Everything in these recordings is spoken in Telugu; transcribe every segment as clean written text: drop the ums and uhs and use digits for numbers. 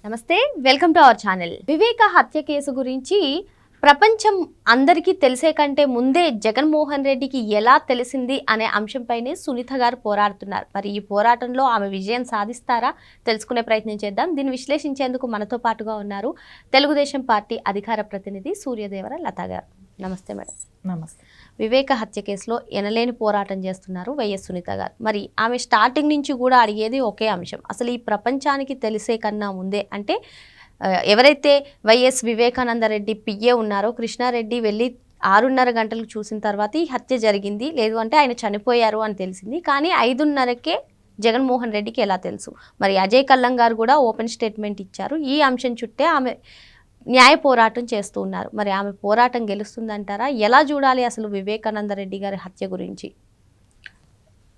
నమస్తే, వెల్కమ్ టు అవర్ ఛానల్. వివేక హత్య కేసు గురించి ప్రపంచం అందరికీ తెలిసే కంటే ముందే జగన్మోహన్ రెడ్డికి ఎలా తెలిసింది అనే అంశంపైనే సునీత గారు పోరాడుతున్నారు. మరి ఈ పోరాటంలో ఆమె విజయం సాధిస్తారా తెలుసుకునే ప్రయత్నం చేద్దాం. దీన్ని విశ్లేషించేందుకు మనతో పాటుగా ఉన్నారు తెలుగుదేశం పార్టీ అధికార ప్రతినిధి సూర్యదేవర లత గారు. నమస్తే మేడం. నమస్తే. వివేక హత్య కేసులో ఎనలేని పోరాటం చేస్తున్నారు వైఎస్ సునీత గారు. మరి ఆమె స్టార్టింగ్ నుంచి కూడా అడిగేది ఒకే అంశం, అసలు ఈ ప్రపంచానికి తెలిసే కన్నా ముందే అంటే ఎవరైతే వైఎస్ వివేకానందరెడ్డి పిఏ ఉన్నారో కృష్ణారెడ్డి వెళ్ళి 6:30 గంటలకు చూసిన తర్వాత ఈ హత్య జరిగింది, లేదు అంటే ఆయన చనిపోయారు అని తెలిసింది. కానీ 5:30కే జగన్మోహన్ రెడ్డికి ఎలా తెలుసు? మరి అజయ్ కల్లం గారు కూడా ఓపెన్ స్టేట్మెంట్ ఇచ్చారు. ఈ అంశం చుట్టే ఆమె న్యాయ పోరాటం చేస్తూ ఉన్నారు. మరి ఆమె పోరాటం గెలుస్తుందంటారా? ఎలా చూడాలి అసలు వివేకానందరెడ్డి గారి హత్య గురించి?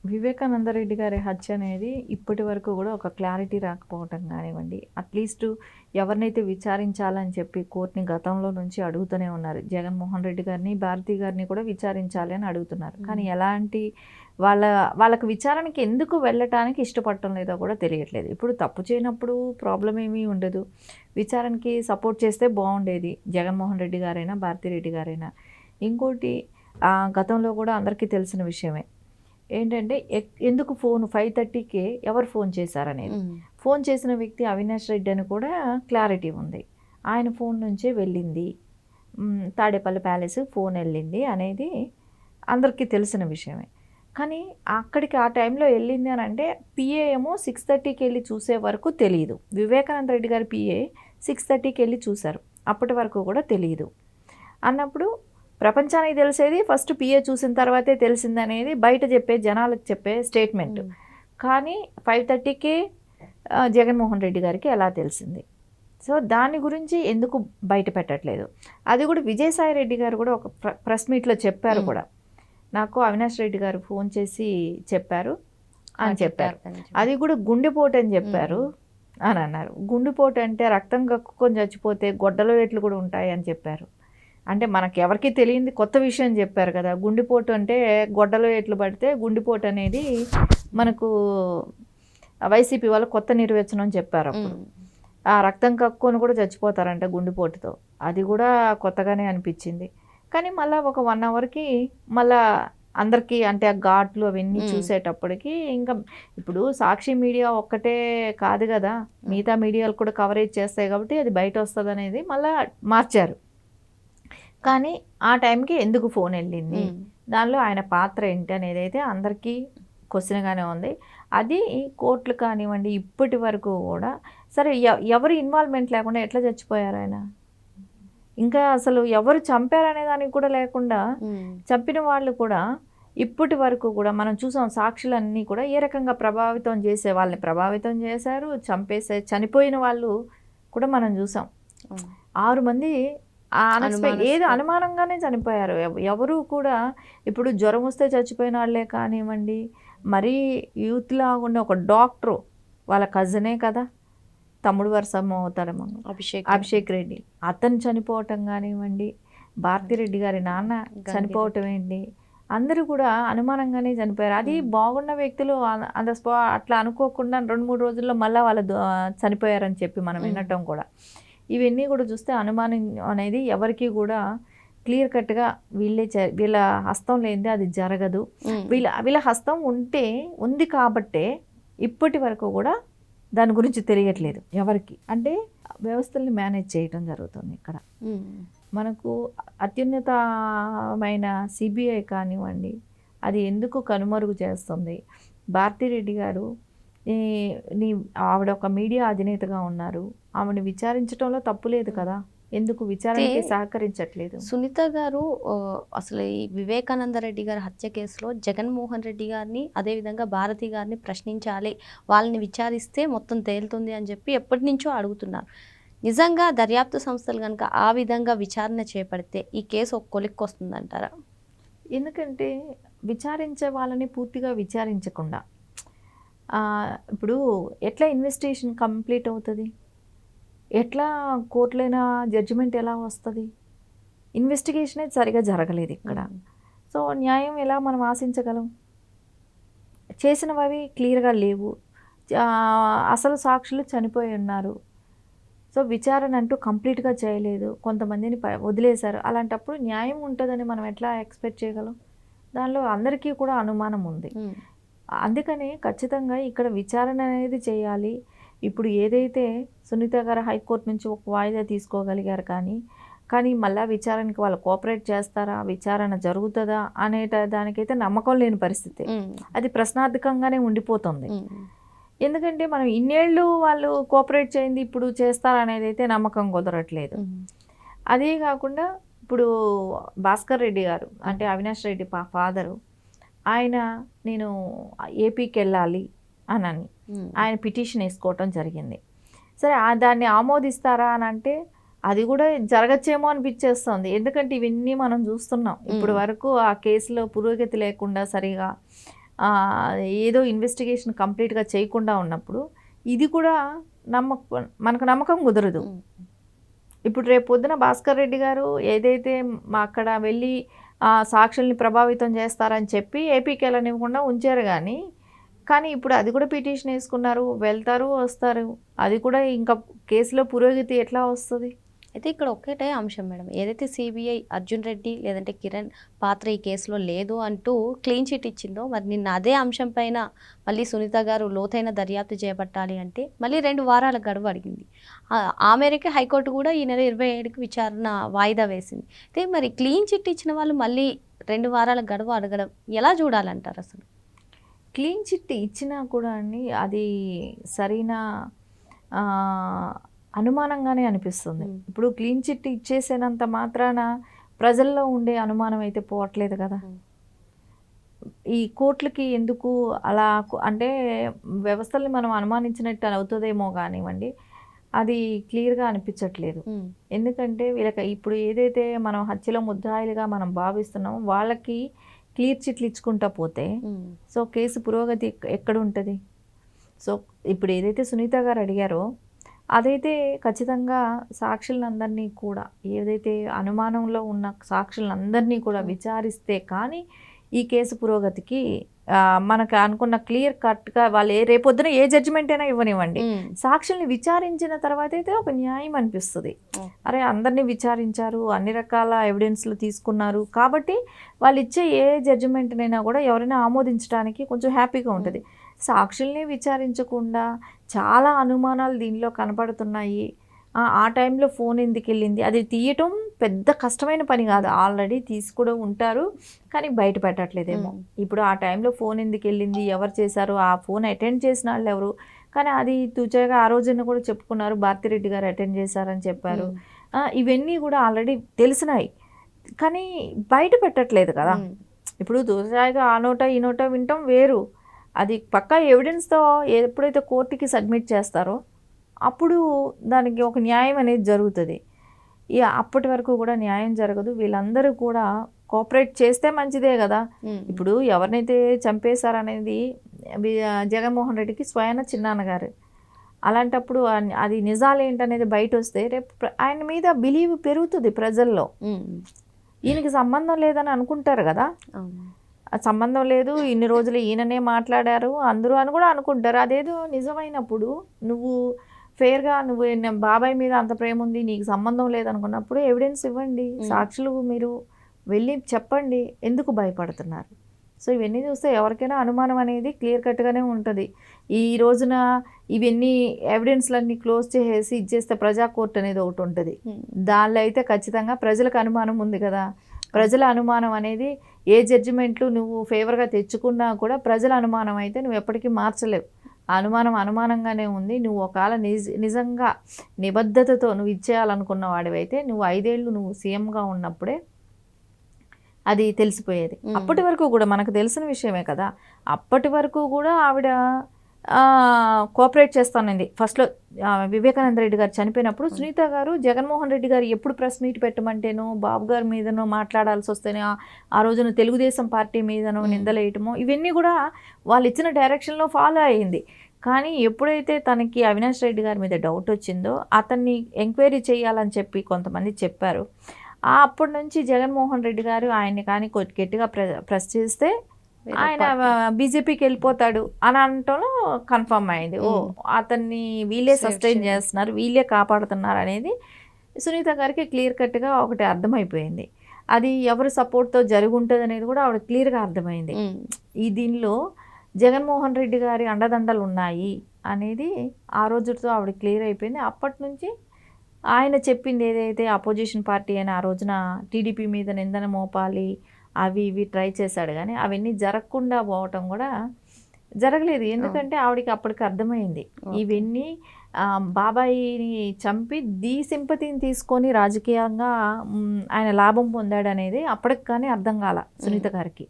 వివేకానందరెడ్డి గారి హత్య అనేది ఇప్పటి వరకు కూడా ఒక క్లారిటీ రాకపోవటం కానివ్వండి, అట్లీస్ట్ ఎవరినైతే విచారించాలని చెప్పి కోర్టుని గతంలో నుంచి అడుగుతూనే ఉన్నారు. జగన్మోహన్ రెడ్డి గారిని, భారతి గారిని కూడా విచారించాలి అని అడుగుతున్నారు. కానీ ఎలాంటి వాళ్ళకి విచారణకి ఎందుకు వెళ్ళటానికి ఇష్టపడటం లేదో కూడా తెలియట్లేదు. ఇప్పుడు తప్పు చేయనప్పుడు ప్రాబ్లం ఏమీ ఉండదు, విచారణకి సపోర్ట్ చేస్తే బాగుండేది జగన్మోహన్ రెడ్డి గారైనా భారతిరెడ్డి గారైనా. ఇంకోటి గతంలో కూడా అందరికీ తెలిసిన విషయమే ఏంటంటే ఎందుకు ఫోన్ 5:30కే ఎవరు ఫోన్ చేశారనేది. ఫోన్ చేసిన వ్యక్తి అవినాష్ రెడ్డి అని కూడా క్లారిటీ ఉంది. ఆయన ఫోన్ నుంచే వెళ్ళింది, తాడేపల్లి ప్యాలెస్ ఫోన్ వెళ్ళింది అనేది అందరికీ తెలిసిన విషయమే. కానీ అక్కడికి ఆ టైంలో వెళ్ళింది అని అంటే పిఏ ఏమో 6:30కి వెళ్ళి చూసే వరకు తెలియదు. వివేకానంద రెడ్డి గారి పిఏ 6:30కి వెళ్ళి చూశారు, అప్పటి వరకు కూడా తెలియదు అన్నప్పుడు ప్రపంచానికి తెలిసేది ఫస్ట్ పిఏ చూసిన తర్వాతే తెలిసిందనేది బయట చెప్పే జనాలకు చెప్పే స్టేట్మెంట్. కానీ 5:30కే జగన్మోహన్ రెడ్డి గారికి ఎలా తెలిసింది? సో దాని గురించి ఎందుకు బయట పెట్టట్లేదు? అది కూడా విజయసాయి రెడ్డి గారు కూడా ఒక ప్రెస్ మీట్లో చెప్పారు కూడా, నాకు అవినాష్ రెడ్డి గారు ఫోన్ చేసి చెప్పారు అని చెప్పారు. అది కూడా గుండెపోటు అని చెప్పారు అని అన్నారు. గుండెపోటు అంటే రక్తం కక్కుకొని చచ్చిపోతే గొడ్డల వేట్లు కూడా ఉంటాయి అని చెప్పారు. అంటే మనకు ఎవరికి తెలియంది కొత్త విషయం చెప్పారు కదా. గుండెపోటు అంటే గొడ్డలో ఎట్లు పడితే గుండెపోటు అనేది మనకు వైసీపీ వాళ్ళు కొత్త నిర్వచనం చెప్పారు. అప్పుడు ఆ రక్తం కక్కుని కూడా చచ్చిపోతారంట గుండెపోటుతో. అది కూడా కొత్తగానే అనిపించింది. కానీ మళ్ళీ ఒక 1 అవర్కి మళ్ళా అందరికీ అంటే ఆ ఘాట్లు అవన్నీ చూసేటప్పటికి ఇంకా ఇప్పుడు సాక్షి మీడియా ఒక్కటే కాదు కదా, మిగతా మీడియాలు కూడా కవరేజ్ చేస్తాయి కాబట్టి అది బయట వస్తుంది అనేది మళ్ళీ మార్చారు. కానీ ఆ టైంకి ఎందుకు ఫోన్ వెళ్ళింది, దానిలో ఆయన పాత్ర ఏంటి అనేది అయితే అందరికీ క్వశ్చన్గానే ఉంది. అది కోర్టులు కానివ్వండి ఇప్పటి వరకు కూడా సరే ఎవరు ఇన్వాల్వ్మెంట్ లేకుండా ఎట్లా చచ్చిపోయారు ఆయన? ఇంకా అసలు ఎవరు చంపారనే దానికి కూడా లేకుండా చంపిన వాళ్ళు కూడా ఇప్పటి వరకు కూడా మనం చూసాం. సాక్షులన్నీ కూడా ఏ రకంగా ప్రభావితం చేసే వాళ్ళని ప్రభావితం చేశారు, చనిపోయిన వాళ్ళు కూడా మనం చూసాం. 6 మంది ఏదో అనుమానంగానే చనిపోయారు. ఎవరు కూడా ఇప్పుడు జ్వరం వస్తే చచ్చిపోయిన వాళ్ళే కానివ్వండి, మరీ యూత్ లాగా ఉన్న ఒక డాక్టరు వాళ్ళ కజినే కదా, తమ్ముడు వరుసమ్మ అవుతాడేమో అభిషేక్ రెడ్డి, అతను చనిపోవటం కానివ్వండి, భారతిరెడ్డి గారి నాన్న చనిపోవటం ఏంటి, అందరూ కూడా అనుమానంగానే చనిపోయారు. అది బాగున్న వ్యక్తులు అట్లా అనుకోకుండా 2-3 రోజుల్లో మళ్ళీ వాళ్ళు చనిపోయారని చెప్పి మనం వినటం కూడా, ఇవన్నీ కూడా చూస్తే అనుమానం అనేది ఎవరికి కూడా క్లియర్ కట్గా వీళ్ళ హస్తం లేనిదే అది జరగదు. వీళ్ళ హస్తం ఉంది కాబట్టే ఇప్పటి వరకు కూడా దాని గురించి తెలియట్లేదు ఎవరికి. అంటే వ్యవస్థల్ని మేనేజ్ చేయటం జరుగుతుంది ఇక్కడ. మనకు అత్యున్నతమైన సిబిఐ కానివ్వండి, అది ఎందుకు కనుమరుగు చేస్తుంది? భారతిరెడ్డి గారు ఆవిడ ఒక మీడియా అధినేతగా ఉన్నారు, ఆమెను విచారించడంలో తప్పు లేదు కదా, ఎందుకు విచారణకి సహకరించట్లేదు? సునీత గారు అసలు ఈ వివేకానందరెడ్డి గారి హత్య కేసులో జగన్మోహన్ రెడ్డి గారిని అదేవిధంగా భారతి గారిని ప్రశ్నించాలి, వాళ్ళని విచారిస్తే మొత్తం తేలుతుంది అని చెప్పి ఎప్పటి నుంచో అడుగుతున్నారు. నిజంగా దర్యాప్తు సంస్థలు కనుక ఆ విధంగా విచారణ చేపడితే ఈ కేసు ఒక కొలిక్కి వస్తుందంటారా? ఎందుకంటే విచారించే వాళ్ళని పూర్తిగా విచారించకుండా ఇప్పుడు ఎట్లా ఇన్వెస్టిగేషన్ కంప్లీట్ అవుతుంది? ఎట్లా కోర్టులైనా జడ్జిమెంట్ ఎలా వస్తుంది? ఇన్వెస్టిగేషన్ అయితే సరిగా జరగలేదు ఇక్కడ. సో న్యాయం ఎలా మనం ఆశించగలం? చేసినవి క్లియర్గా లేవు, అసలు సాక్షులు చనిపోయి ఉన్నారు, సో విచారణ అంటూ కంప్లీట్గా చేయలేదు, కొంతమందిని వదిలేశారు. అలాంటప్పుడు న్యాయం ఉంటుందని మనం ఎట్లా ఎక్స్పెక్ట్ చేయగలం? దానిలో అందరికీ కూడా అనుమానం ఉంది. అందుకని ఖచ్చితంగా ఇక్కడ విచారణ అనేది చేయాలి. ఇప్పుడు ఏదైతే సునీత గారు హైకోర్టు నుంచి ఒక వాయిదా తీసుకోగలిగారు, కానీ మళ్ళీ విచారణకి వాళ్ళు కోఆపరేట్ చేస్తారా, విచారణ జరుగుతుందా దానికైతే నమ్మకం లేని పరిస్థితి. అది ప్రశ్నార్థకంగానే ఉండిపోతుంది. ఎందుకంటే మనం ఇన్నేళ్ళు వాళ్ళు కోఆపరేట్ చేయింది, ఇప్పుడు చేస్తారనేది అయితే నమ్మకం కుదరట్లేదు. అదే కాకుండా ఇప్పుడు భాస్కర్ రెడ్డి గారు అంటే అవినాష్ రెడ్డి ఫాదరు, ఆయన నేను ఏపీకి వెళ్ళాలి అని ఆయన పిటిషన్ వేసుకోవటం జరిగింది. సరే దాన్ని ఆమోదిస్తారా అని అంటే అది కూడా జరగచ్చేమో అనిపించేస్తుంది. ఎందుకంటే ఇవన్నీ మనం చూస్తున్నాం. ఇప్పుడు వరకు ఆ కేసులో పురోగతి లేకుండా సరిగా ఏదో ఇన్వెస్టిగేషన్ కంప్లీట్గా చేయకుండా ఉన్నప్పుడు ఇది కూడా మనకు నమ్మకం కుదరదు. ఇప్పుడు రేపు పొద్దున భాస్కర్ రెడ్డి గారు ఏదైతే అక్కడ వెళ్ళి సాక్షుల్ని ప్రభావితం చేస్తారని చెప్పి ఏపీకి వెళ్ళనివ్వకుండా ఉంచారు, కానీ ఇప్పుడు అది కూడా పిటిషన్ వేసుకున్నారు, వెళ్తారు వస్తారు. అది కూడా ఇంకా కేసులో పురోగతి ఎట్లా వస్తుంది? అయితే ఇక్కడ ఒక్కటే అంశం మేడం, ఏదైతే సిబిఐ అర్జున్ రెడ్డి లేదంటే కిరణ్ పాత్ర ఈ కేసులో లేదు అంటూ క్లీన్ చిట్ ఇచ్చిందో, మరి నిన్న అదే అంశం పైన మళ్ళీ సునీత గారు లోతైన దర్యాప్తు చేపట్టాలి అంటే మళ్ళీ 2 వారాల గడువు అడిగింది. ఆ మేరకే హైకోర్టు కూడా ఈ నెల 27కి విచారణ వాయిదా వేసింది. అయితే మరి క్లీన్ చిట్ ఇచ్చిన వాళ్ళు మళ్ళీ 2 వారాల గడువు అడగడం ఎలా చూడాలంటారు? అసలు క్లీన్ చిట్ ఇచ్చినా కూడా అండి అది సరైన అనుమానంగానే అనిపిస్తుంది. ఇప్పుడు క్లీన్ చిట్ ఇచ్చేసేనంత మాత్రాన ప్రజల్లో ఉండే అనుమానం అయితే పోవట్లేదు కదా. ఈ కోర్టులకి ఎందుకు అలా అంటే వ్యవస్థల్ని మనం అనుమానించినట్టు అవుతుందేమో కానివ్వండి, అది క్లియర్గా అనిపించట్లేదు. ఎందుకంటే వీళ్ళకి ఇప్పుడు ఏదైతే మనం హత్యలో ముద్దాయిలుగా మనం భావిస్తున్నామో వాళ్ళకి క్లియర్ చిట్లు ఇచ్చుకుంటా పోతే సో కేసు పురోగతి ఎక్కడ ఉంటుంది? సో ఇప్పుడు ఏదైతే సునీత గారు అడిగారో అదైతే ఖచ్చితంగా సాక్షులందరినీ కూడా, ఏదైతే అనుమానంలో ఉన్న సాక్షులందరినీ కూడా విచారిస్తే కానీ ఈ కేసు పురోగతికి మనకు అనుకున్న క్లియర్ కట్గా వాళ్ళు రేపొద్దున ఏ జడ్జిమెంట్ అయినా ఇవ్వనివ్వండి, సాక్షుల్ని విచారించిన తర్వాత అయితే ఒక న్యాయం అనిపిస్తుంది. అరే అందరినీ విచారించారు, అన్ని రకాల ఎవిడెన్స్లు తీసుకున్నారు కాబట్టి వాళ్ళు ఇచ్చే ఏ జడ్జిమెంట్నైనా కూడా ఎవరైనా ఆమోదించడానికి కొంచెం హ్యాపీగా ఉంటుంది. సాక్షుల్ని విచారించకుండా చాలా అనుమానాలు దీనిలో కనపడుతున్నాయి. ఆ టైంలో ఫోన్ ఎందుకు వెళ్ళింది, అది తీయటం పెద్ద కష్టమైన పని కాదు, ఆల్రెడీ తీసి కూడా ఉంటారు కానీ బయట పెట్టట్లేదేమో. ఇప్పుడు ఆ టైంలో ఫోన్ ఎందుకు వెళ్ళింది, ఎవరు చేశారు, ఆ ఫోన్ అటెండ్ చేసిన వాళ్ళు ఎవరు, కానీ అది తుచగా ఆ రోజున కూడా చెప్పుకున్నారు, భారతిరెడ్డి గారు అటెండ్ చేశారని చెప్పారు. ఇవన్నీ కూడా ఆల్రెడీ తెలిసినాయి కానీ బయట పెట్టట్లేదు కదా. ఇప్పుడు తుచగా ఆ నోట ఈ నోట వినటం వేరు, అది పక్కా ఎవిడెన్స్తో ఎప్పుడైతే కోర్టుకి సబ్మిట్ చేస్తారో అప్పుడు దానికి ఒక న్యాయం అనేది జరుగుతుంది. అప్పటి వరకు కూడా న్యాయం జరగదు. వీళ్ళందరూ కూడా కోఆపరేట్ చేస్తే మంచిదే కదా. ఇప్పుడు ఎవరినైతే చంపేశారనేది జగన్మోహన్ రెడ్డికి స్వయాన చిన్నాన్నగారు. అలాంటప్పుడు అది నిజాలు ఏంటనేది బయట వస్తే రేపు ఆయన మీద బిలీవ్ పెరుగుతుంది ప్రజల్లో. ఈయనకి సంబంధం లేదని అనుకుంటారు కదా, సంబంధం లేదు, ఇన్ని రోజులు ఈయననే మాట్లాడారు అందరూ అని కూడా అనుకుంటారు. అదేదో నిజమైనప్పుడు నువ్వు ఫెయిర్గా నువ్వు బాబాయ్ మీద అంత ప్రేమ ఉంది, నీకు సంబంధం లేదనుకున్నప్పుడు ఎవిడెన్స్ ఇవ్వండి, సాక్షులు మీరు వెళ్ళి చెప్పండి, ఎందుకు భయపడుతున్నారు? సో ఇవన్నీ చూస్తే ఎవరికైనా అనుమానం అనేది క్లియర్ కట్గానే ఉంటుంది. ఈ రోజున ఇవన్నీ ఎవిడెన్స్లన్నీ క్లోజ్ చేసేసి ఇచ్చేస్తే ప్రజా కోర్టు అనేది ఒకటి ఉంటుంది, దానిలో అయితే ఖచ్చితంగా ప్రజలకు అనుమానం ఉంది కదా. ప్రజల అనుమానం అనేది ఏ జడ్జిమెంట్లు నువ్వు ఫేవర్గా తెచ్చుకున్నా కూడా ప్రజల అనుమానం అయితే నువ్వు ఎప్పటికీ మార్చలేవు. అనుమానంగానే ఉంది. నువ్వు ఒకవేళ నిజంగా నిబద్ధతతో నువ్వు ఇచ్చేయాలనుకున్న వాడివైతే నువ్వు 5 ఏళ్ళు నువ్వు సీఎంగా ఉన్నప్పుడే అది తెలిసిపోయేది. అప్పటి వరకు కూడా మనకు తెలిసిన విషయమే కదా, అప్పటి వరకు కూడా ఆవిడ కోఆపరేట్ చేస్తానండి. ఫస్ట్లో వివేకానంద రెడ్డి గారు చనిపోయినప్పుడు సునీత గారు జగన్మోహన్ రెడ్డి గారు ఎప్పుడు ప్రెస్ మీట్ పెట్టమంటేనో బాబు గారి మీదనో మాట్లాడాల్సి వస్తేనే ఆ రోజున తెలుగుదేశం పార్టీ మీదనో నిందలేయటమో ఇవన్నీ కూడా వాళ్ళు ఇచ్చిన డైరెక్షన్లో ఫాలో అయ్యింది. కానీ ఎప్పుడైతే తనకి అవినాష్ రెడ్డి గారి మీద డౌట్ వచ్చిందో అతన్ని ఎంక్వైరీ చేయాలని చెప్పి కొంతమంది చెప్పారు. అప్పటి నుంచి జగన్మోహన్ రెడ్డి గారు ఆయన్ని కానీ గట్టిగా ప్రెస్ చేస్తే ఆయన బీజేపీకి వెళ్ళిపోతాడు అని అనటంలో కన్ఫర్మ్ అయింది. ఓ అతన్ని వీళ్ళే సస్టైన్ చేస్తున్నారు, వీళ్ళే కాపాడుతున్నారు అనేది సునీత గారికి క్లియర్ కట్గా ఒకటి అర్థమైపోయింది. అది ఎవరు సపోర్ట్తో జరిగి ఉంటుంది అనేది కూడా ఆవిడ క్లియర్గా అర్థమైంది. ఈ దీనిలో జగన్మోహన్ రెడ్డి గారి అండదండలు ఉన్నాయి అనేది ఆ రోజుతో ఆవిడ క్లియర్ అయిపోయింది. అప్పటి నుంచి ఆయన చెప్పింది ఏదైతే అపోజిషన్ పార్టీ అని ఆ రోజున టీడీపీ మీద నిందన మోపాలి అవి ఇవి ట్రై చేశాడు, కానీ అవన్నీ జరగకుండా పోవటం కూడా జరగలేదు. ఎందుకంటే ఆవిడకి అప్పటికి అర్థమైంది ఇవన్నీ బాబాయిని చంపి సింపతిని తీసుకొని రాజకీయంగా ఆయన లాభం పొందాడు అనేది అప్పటికి కానీ అర్థం కాల సునీత గారికి.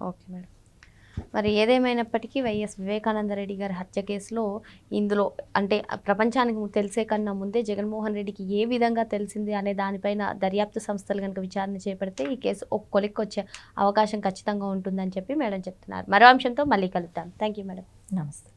Okay madam. మరి ఏదేమైనప్పటికీ వైఎస్ వివేకానందరెడ్డి గారి హత్య కేసులో ఇందులో అంటే ప్రపంచానికి తెలిసే కన్నా ముందే జగన్మోహన్ రెడ్డికి ఏ విధంగా తెలిసింది అనే దానిపైన దర్యాప్తు సంస్థలు కనుక విచారణ చేపడితే ఈ కేసు ఒక కొలిక్కి వచ్చే అవకాశం ఖచ్చితంగా ఉంటుందని చెప్పి మేడం చెప్తున్నారు. మరో అంశంతో మళ్ళీ కలుద్దాం. Thank you madam. నమస్తే.